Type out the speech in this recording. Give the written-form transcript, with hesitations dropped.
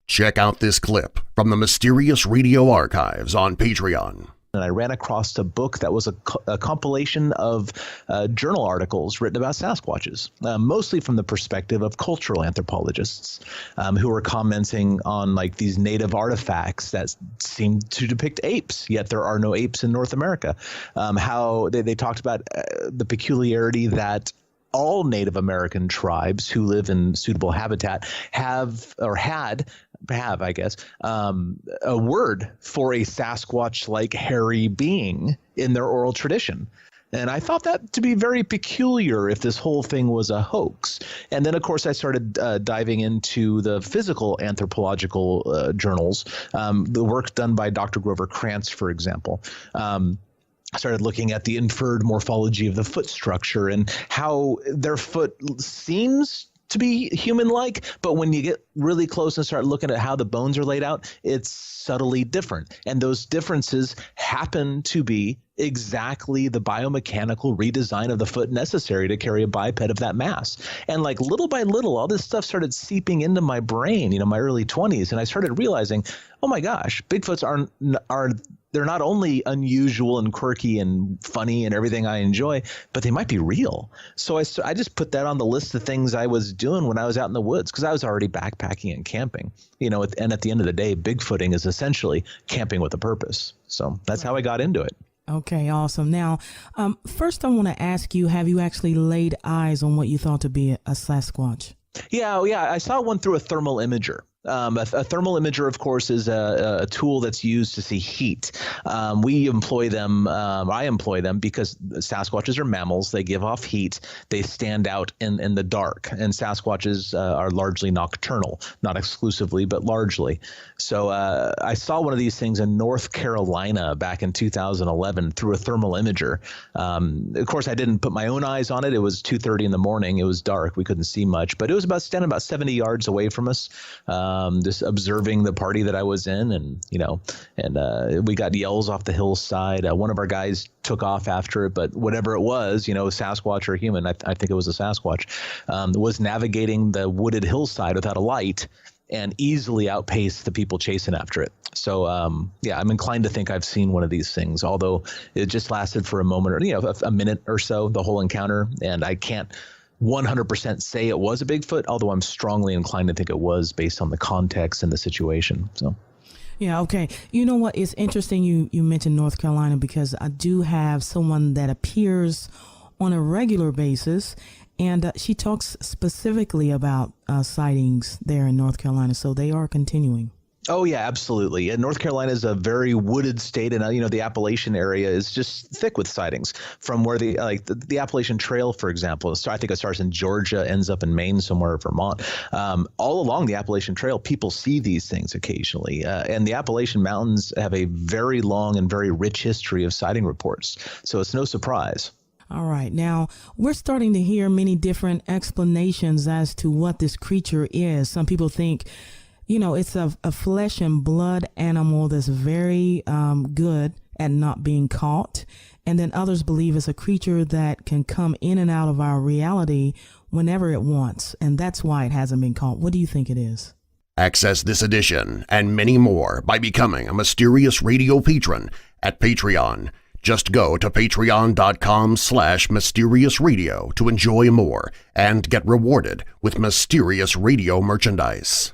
Check out this clip from the Mysterious Radio archives on Patreon. And I ran across a book that was a compilation of journal articles written about Sasquatches, mostly from the perspective of cultural anthropologists who were commenting on like these native artifacts that seem to depict apes, yet there are no apes in North America. How they talked about the peculiarity that all Native American tribes who live in suitable habitat have, I guess, a word for a Sasquatch-like hairy being in their oral tradition. And I thought that to be very peculiar if this whole thing was a hoax. And then, of course, I started diving into the physical anthropological journals, the work done by Dr. Grover Krantz, for example. I started looking at the inferred morphology of the foot structure and how their foot seems to be human-like, but when you get really close and start looking at how the bones are laid out, it's subtly different. And those differences happen to be exactly the biomechanical redesign of the foot necessary to carry a biped of that mass. And like little by little, all this stuff started seeping into my brain, my early 20s, and I started realizing, oh my gosh, Bigfoots are they're not only unusual and quirky and funny and everything I enjoy, but they might be real. So I just put that on the list of things I was doing when I was out in the woods, because I was already backpacking and camping, and at the end of the day, Bigfooting is essentially camping with a purpose. So that's how I got into it. Okay, awesome. Now, first I want to ask you, have you actually laid eyes on what you thought to be a Sasquatch? Yeah, I saw one through a thermal imager. A thermal imager, of course, is a tool that's used to see heat. We employ them. I employ them because Sasquatches are mammals. They give off heat. They stand out in the dark. And Sasquatches are largely nocturnal, not exclusively, but largely. So I saw one of these things in North Carolina back in 2011 through a thermal imager. Of course, I didn't put my own eyes on it. It was 2:30 in the morning. It was dark. We couldn't see much, but it was standing about 70 yards away from us. Just observing the party that I was in, and we got yells off the hillside. One of our guys took off after it, but whatever it was, Sasquatch or human, I think it was a Sasquatch, was navigating the wooded hillside without a light and easily outpaced the people chasing after it. So, I'm inclined to think I've seen one of these things, although it just lasted for a moment or, a minute or so, the whole encounter, and I can't 100% say it was a Bigfoot, although I'm strongly inclined to think it was based on the context and the situation. So, yeah, okay. You know what? It's interesting you mentioned North Carolina, because I do have someone that appears on a regular basis, and she talks specifically about sightings there in North Carolina. So they are continuing. Oh, yeah, absolutely. And North Carolina is a very wooded state, and the Appalachian area is just thick with sightings from where the Appalachian Trail, for example. I think it starts in Georgia, ends up in Maine, somewhere, Vermont. All along the Appalachian Trail, people see these things occasionally. And the Appalachian Mountains have a very long and very rich history of sighting reports. So it's no surprise. All right. Now, we're starting to hear many different explanations as to what this creature is. Some people think it's a flesh and blood animal that's very good at not being caught. And then others believe it's a creature that can come in and out of our reality whenever it wants. And that's why it hasn't been caught. What do you think it is? Access this edition and many more by becoming a Mysterious Radio patron at Patreon. Just go to patreon.com/mysteriousradio to enjoy more and get rewarded with Mysterious Radio merchandise.